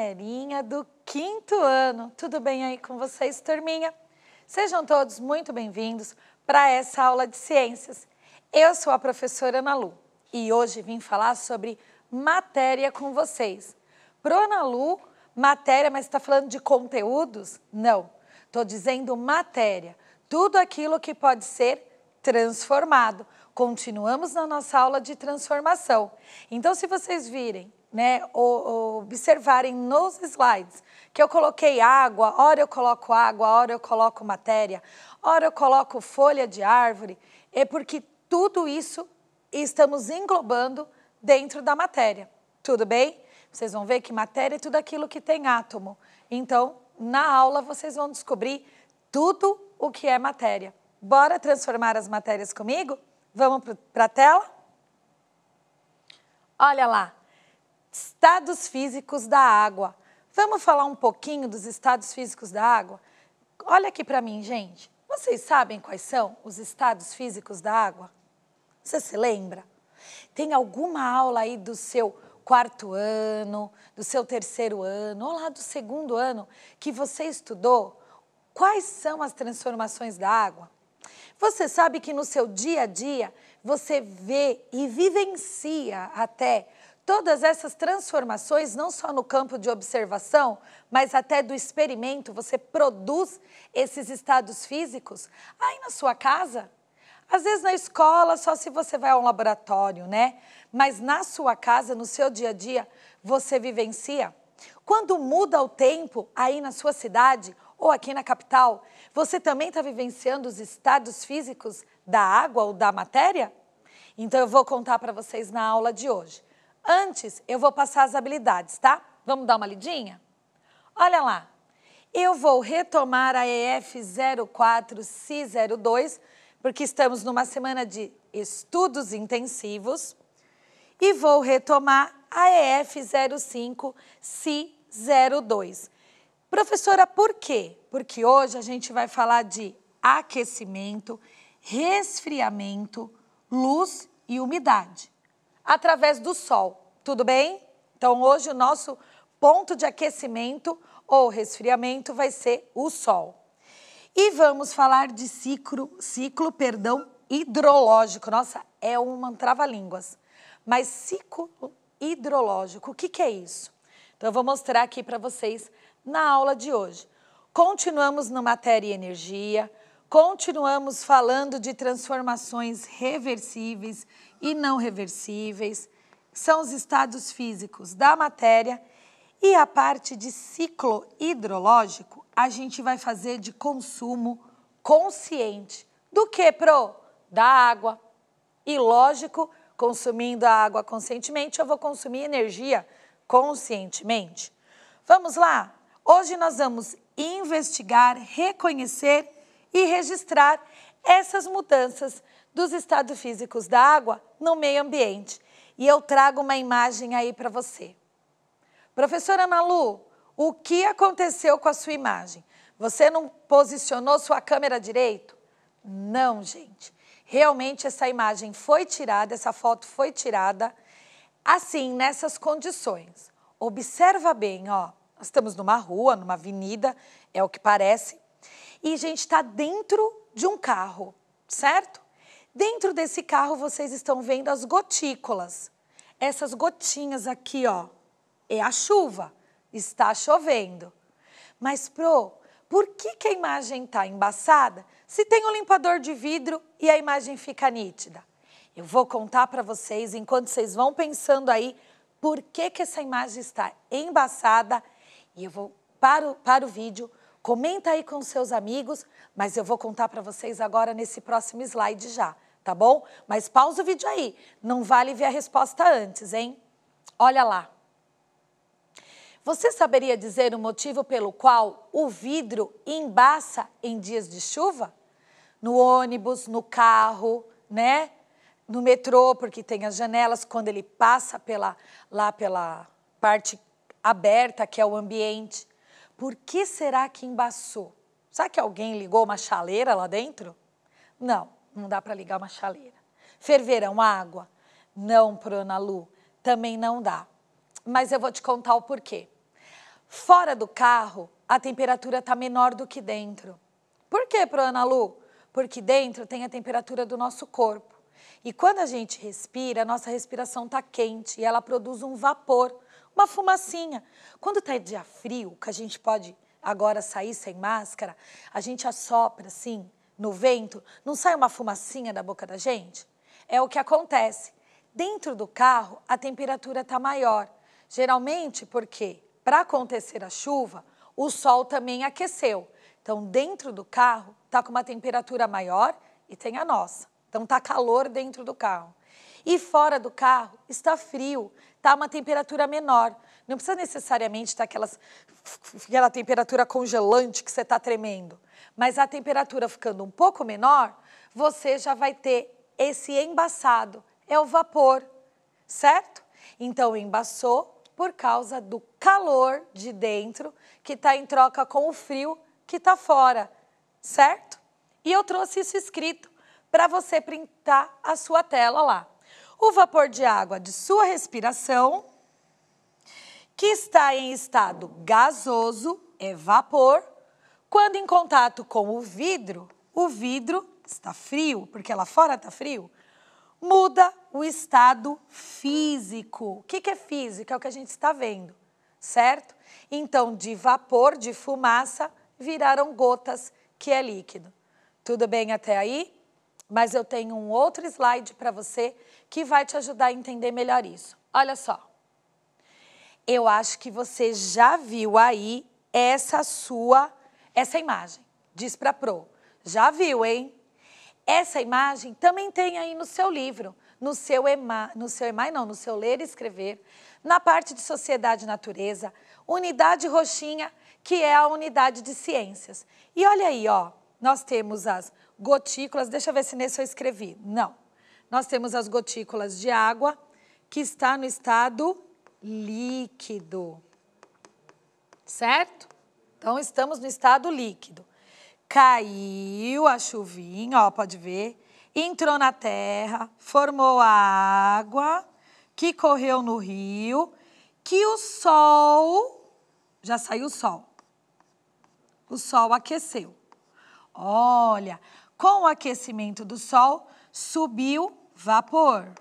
galerinha do quinto ano. Tudo bem aí com vocês, turminha? Sejam todos muito bem-vindos para essa aula de ciências. Eu sou a professora Ana Lu e hoje vim falar sobre matéria com vocês. Pro Ana Lu, matéria, mas está falando de conteúdos? Não, estou dizendo matéria. Tudo aquilo que pode ser transformado. Continuamos na nossa aula de transformação. Então, se vocês virem, ou observarem nos slides que eu coloquei água, ora eu coloco água, ora eu coloco matéria, ora eu coloco folha de árvore, é porque tudo isso estamos englobando dentro da matéria. Tudo bem? Vocês vão ver que matéria é tudo aquilo que tem átomo. Então, na aula vocês vão descobrir tudo o que é matéria. Bora transformar as matérias comigo? Vamos para a tela? Olha lá. Estados físicos da água. Vamos falar um pouquinho dos estados físicos da água? Olha aqui para mim, gente. Vocês sabem quais são os estados físicos da água? Você se lembra? Tem alguma aula aí do seu quarto ano, do seu terceiro ano, ou lá do segundo ano, que você estudou? Quais são as transformações da água? Você sabe que no seu dia a dia, você vê e vivencia até todas essas transformações, não só no campo de observação, mas até do experimento, você produz esses estados físicos aí na sua casa. Às vezes na escola, só se você vai a um laboratório, né? Mas na sua casa, no seu dia a dia, você vivencia. Quando muda o tempo aí na sua cidade ou aqui na capital, você também está vivenciando os estados físicos da água ou da matéria? Então eu vou contar para vocês na aula de hoje. Antes, eu vou passar as habilidades, tá? Vamos dar uma lidinha? Olha lá, eu vou retomar a EF 04-C02, porque estamos numa semana de estudos intensivos, e vou retomar a EF 05-C02. Professora, por quê? Porque hoje a gente vai falar de aquecimento, resfriamento, luz e umidade, através do sol, tudo bem? Então, hoje o nosso ponto de aquecimento ou resfriamento vai ser o sol. E vamos falar de ciclo hidrológico. Nossa, é um trava-línguas. Mas ciclo hidrológico, o que é isso? Então, eu vou mostrar aqui para vocês na aula de hoje. Continuamos no matéria e energia, continuamos falando de transformações reversíveis e não reversíveis, são os estados físicos da matéria, e a parte de ciclo hidrológico a gente vai fazer de consumo consciente. Do que, Pro? Da água. E lógico, consumindo a água conscientemente, eu vou consumir energia conscientemente. Vamos lá? Hoje nós vamos investigar, reconhecer e registrar essas mudanças dos estados físicos da água no meio ambiente. E eu trago uma imagem aí para você. Professora Ana Lu, o que aconteceu com a sua imagem? Você não posicionou sua câmera direito? Não, gente. Realmente essa imagem foi tirada, essa foto foi tirada assim, nessas condições. Observa bem, ó. Nós estamos numa rua, numa avenida, é o que parece. E a gente está dentro de um carro, certo? Dentro desse carro vocês estão vendo as gotículas. Essas gotinhas aqui, ó, é a chuva. Está chovendo. Mas, Pro, por que a imagem está embaçada se tem um limpador de vidro e a imagem fica nítida? Eu vou contar para vocês, enquanto vocês vão pensando aí, por que essa imagem está embaçada. E eu vou para o vídeo, comenta aí com seus amigos, mas eu vou contar para vocês agora nesse próximo slide já, tá bom? Mas pausa o vídeo aí, não vale ver a resposta antes, hein? Olha lá. Você saberia dizer o motivo pelo qual o vidro embaça em dias de chuva? No ônibus, no carro, né? No metrô, porque tem as janelas, quando ele passa pela parte aberta, que é o ambiente. Por que será que embaçou? Será que alguém ligou uma chaleira lá dentro? Não, não dá para ligar uma chaleira. Ferveram água? Não, Pro Ana Lu, também não dá. Mas eu vou te contar o porquê. Fora do carro, a temperatura está menor do que dentro. Por quê, Ana Lu? Porque dentro tem a temperatura do nosso corpo. E quando a gente respira, a nossa respiração está quente e ela produz um vapor, uma fumacinha. Quando está dia frio, que a gente pode agora sair sem máscara, a gente assopra assim no vento, não sai uma fumacinha da boca da gente? É o que acontece. Dentro do carro, a temperatura está maior. Geralmente porque, para acontecer a chuva, o sol também aqueceu. Então, dentro do carro, está com uma temperatura maior e tem a nossa. Então, está calor dentro do carro. E fora do carro, está frio, está uma temperatura menor. Não precisa necessariamente estar aquela temperatura congelante que você está tremendo. Mas a temperatura ficando um pouco menor, você já vai ter esse embaçado. É o vapor, certo? Então, embaçou por causa do calor de dentro, que está em troca com o frio que está fora, certo? E eu trouxe isso escrito para você printar a sua tela lá. O vapor de água de sua respiração, que está em estado gasoso, é vapor. Quando em contato com o vidro está frio, porque lá fora está frio, muda o estado físico. O que é físico? É o que a gente está vendo, certo? Então, de vapor, de fumaça, viraram gotas, que é líquido. Tudo bem até aí? Mas eu tenho um outro slide para você que vai te ajudar a entender melhor isso. Olha só. Eu acho que você já viu aí essa imagem. Diz para Pro. Já viu, hein? Essa imagem também tem aí no seu livro, no seu Ler e Escrever, na parte de Sociedade e Natureza, unidade roxinha, que é a unidade de ciências. E olha aí, ó, nós temos as gotículas, deixa eu ver se nesse eu escrevi. Não. Nós temos as gotículas de água, que está no estado líquido. Certo? Então, estamos no estado líquido. Caiu a chuvinha, ó, pode ver, entrou na terra, formou água, que correu no rio, que o sol, já saiu o sol aqueceu. Olha, com o aquecimento do sol, subiu vapor.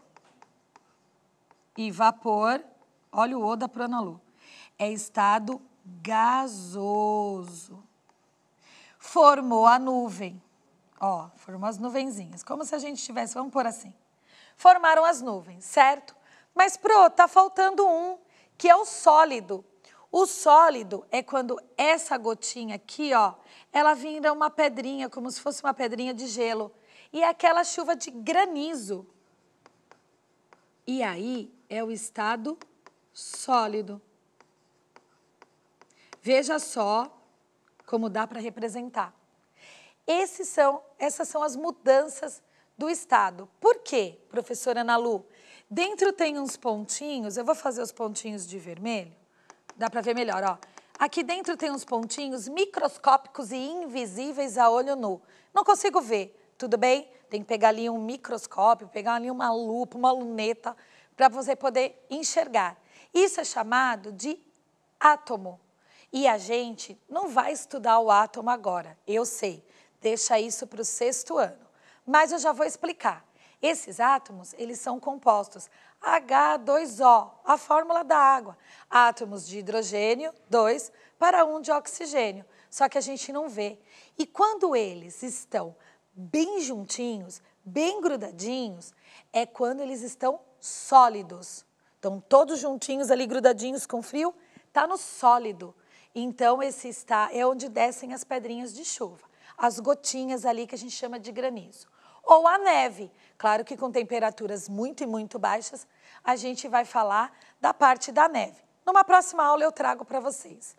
E vapor, olha o O da Ana Lu, é estado gasoso. Formou a nuvem. Ó, formou as nuvenzinhas. Como se a gente tivesse, vamos pôr assim. Formaram as nuvens, certo? Mas, Pro, tá faltando um, que é o sólido. O sólido é quando essa gotinha aqui, ó, ela vira uma pedrinha, como se fosse uma pedrinha de gelo. E é aquela chuva de granizo. E aí é o estado sólido. Veja só como dá para representar. Essas são as mudanças do estado. Por quê, professora Ana Lu? Dentro tem uns pontinhos, eu vou fazer os pontinhos de vermelho, dá para ver melhor, ó. Aqui dentro tem uns pontinhos microscópicos e invisíveis a olho nu. Não consigo ver, tudo bem? Tem que pegar ali um microscópio, pegar ali uma lupa, uma luneta, para você poder enxergar. Isso é chamado de átomo. E a gente não vai estudar o átomo agora, eu sei, deixa isso para o 6º ano. Mas eu já vou explicar. Esses átomos, eles são compostos H2O, a fórmula da água. Átomos de hidrogênio, 2 para 1 de oxigênio, só que a gente não vê. E quando eles estão bem juntinhos, bem grudadinhos, é quando eles estão sólidos. Então, todos juntinhos ali, grudadinhos com frio, está no sólido. Então, esse é onde descem as pedrinhas de chuva, as gotinhas ali que a gente chama de granizo. Ou a neve, claro que com temperaturas muito e muito baixas, a gente vai falar da parte da neve. Numa próxima aula eu trago para vocês.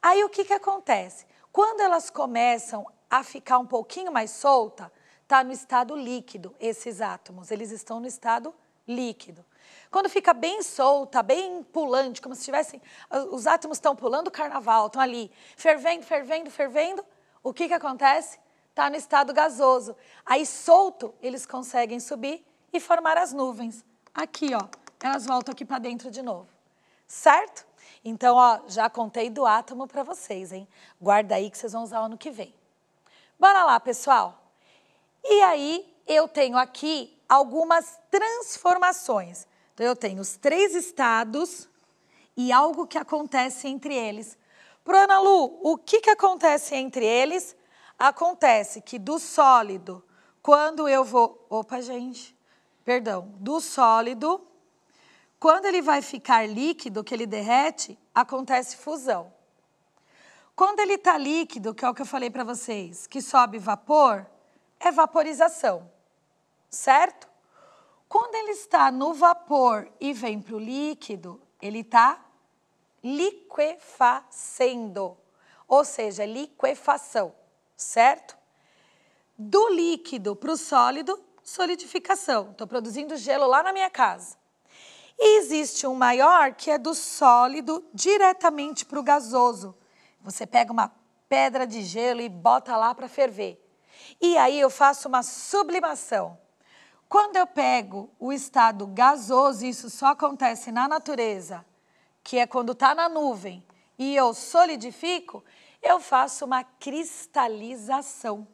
Aí o que acontece? Quando elas começam a ficar um pouquinho mais solta, está no estado líquido, esses átomos, eles estão no estado líquido. Quando fica bem solta, bem pulante, como se tivessem, os átomos estão pulando o carnaval, estão ali fervendo, fervendo, fervendo, o que acontece? Está no estado gasoso. Aí solto, eles conseguem subir e formar as nuvens. Aqui, ó, elas voltam aqui para dentro de novo, certo? Então, ó, já contei do átomo para vocês, hein? Guarda aí que vocês vão usar ano que vem. Bora lá, pessoal. E aí, eu tenho aqui algumas transformações. Então, eu tenho os 3 estados e algo que acontece entre eles. Pro Ana Lu, o que acontece entre eles? Acontece que do sólido, quando eu vou... Opa, gente, perdão. Do sólido, quando ele vai ficar líquido, que ele derrete, acontece fusão. Quando ele está líquido, que é o que eu falei para vocês, que sobe vapor, é vaporização, certo? Quando ele está no vapor e vem para o líquido, ele está liquefacendo, ou seja, liquefação, certo? Do líquido para o sólido, solidificação. Estou produzindo gelo lá na minha casa. E existe um maior que é do sólido diretamente para o gasoso. Você pega uma pedra de gelo e bota lá para ferver. E aí eu faço uma sublimação. Quando eu pego o estado gasoso, isso só acontece na natureza, que é quando está na nuvem, e eu solidifico, eu faço uma cristalização.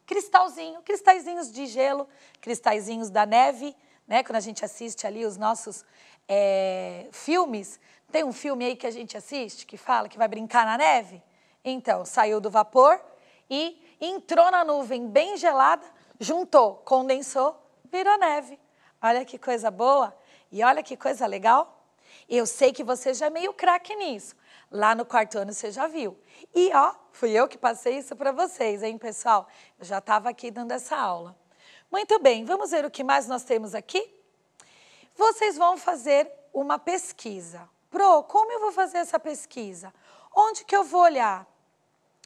Cristalzinhos de gelo, cristalzinhos da neve, né? Quando a gente assiste ali os nossos filmes, tem um filme aí que a gente assiste que fala que vai brincar na neve? Então, saiu do vapor e entrou na nuvem bem gelada, juntou, condensou, virou neve. Olha que coisa boa e olha que coisa legal. Eu sei que você já é meio craque nisso. Lá no 4º ano você já viu. E ó, fui eu que passei isso para vocês, hein, pessoal? Eu já estava aqui dando essa aula. Muito bem, vamos ver o que mais nós temos aqui? Vocês vão fazer uma pesquisa. Pro, como eu vou fazer essa pesquisa? Onde que eu vou olhar?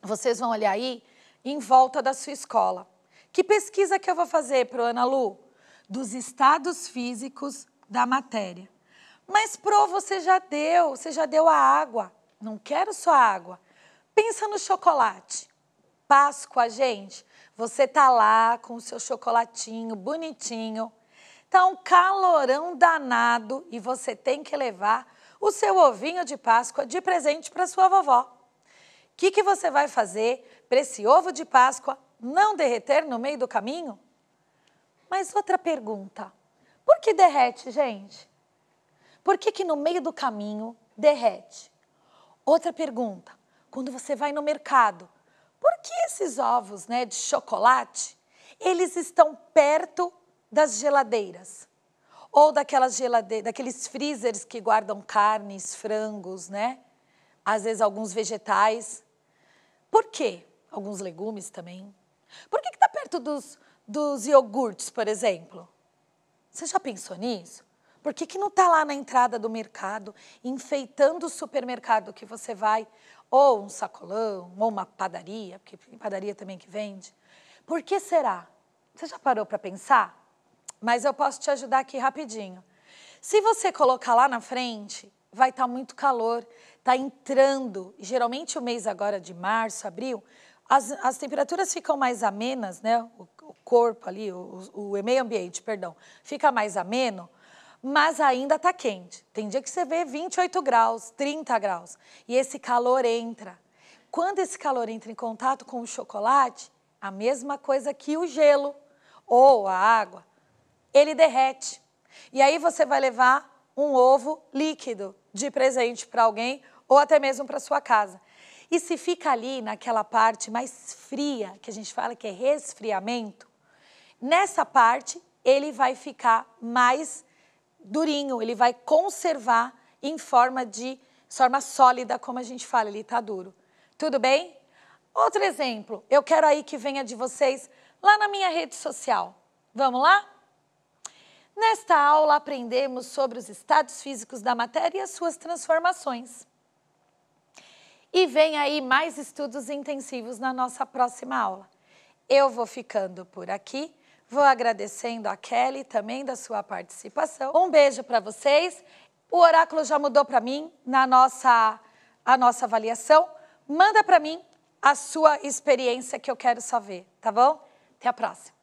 Vocês vão olhar aí em volta da sua escola. Que pesquisa que eu vou fazer, Pro, Ana Lu? Dos estados físicos da matéria. Mas, Pro, você já deu a água. Não quero só água. Pensa no chocolate. Páscoa, gente. Você tá lá com o seu chocolatinho bonitinho. Tá um calorão danado e você tem que levar o seu ovinho de Páscoa de presente para sua vovó. O que você vai fazer para esse ovo de Páscoa não derreter no meio do caminho? Mas outra pergunta. Por que derrete, gente? Por que no meio do caminho derrete? Outra pergunta. Quando você vai no mercado, por que esses ovos, né, de chocolate, eles estão perto das geladeiras? Ou daqueles freezers que guardam carnes, frangos, né? Às vezes alguns vegetais. Por quê? Alguns legumes também. Por que está perto dos iogurtes, por exemplo? Você já pensou nisso? Por que não está lá na entrada do mercado, enfeitando o supermercado que você vai, ou um sacolão, ou uma padaria, porque tem padaria também que vende? Por que será? Você já parou para pensar? Mas eu posso te ajudar aqui rapidinho. Se você colocar lá na frente, vai estar muito calor, está entrando, geralmente o mês agora de março, abril, as temperaturas ficam mais amenas, né? O corpo ali, o meio ambiente, perdão, fica mais ameno, mas ainda está quente. Tem dia que você vê 28 graus, 30 graus, e esse calor entra. Quando esse calor entra em contato com o chocolate, a mesma coisa que o gelo ou a água, ele derrete. E aí você vai levar um ovo líquido de presente para alguém ou até mesmo para sua casa. E se fica ali naquela parte mais fria, que a gente fala que é resfriamento, nessa parte ele vai ficar mais durinho, ele vai conservar em forma sólida, como a gente fala, ele está duro. Tudo bem? Outro exemplo, eu quero aí que venha de vocês lá na minha rede social. Vamos lá? Nesta aula aprendemos sobre os estados físicos da matéria e as suas transformações. E vem aí mais estudos intensivos na nossa próxima aula. Eu vou ficando por aqui, vou agradecendo a Kelly também da sua participação. Um beijo para vocês. O oráculo já mudou para mim a nossa avaliação. Manda para mim a sua experiência que eu quero só ver, tá bom? Até a próxima.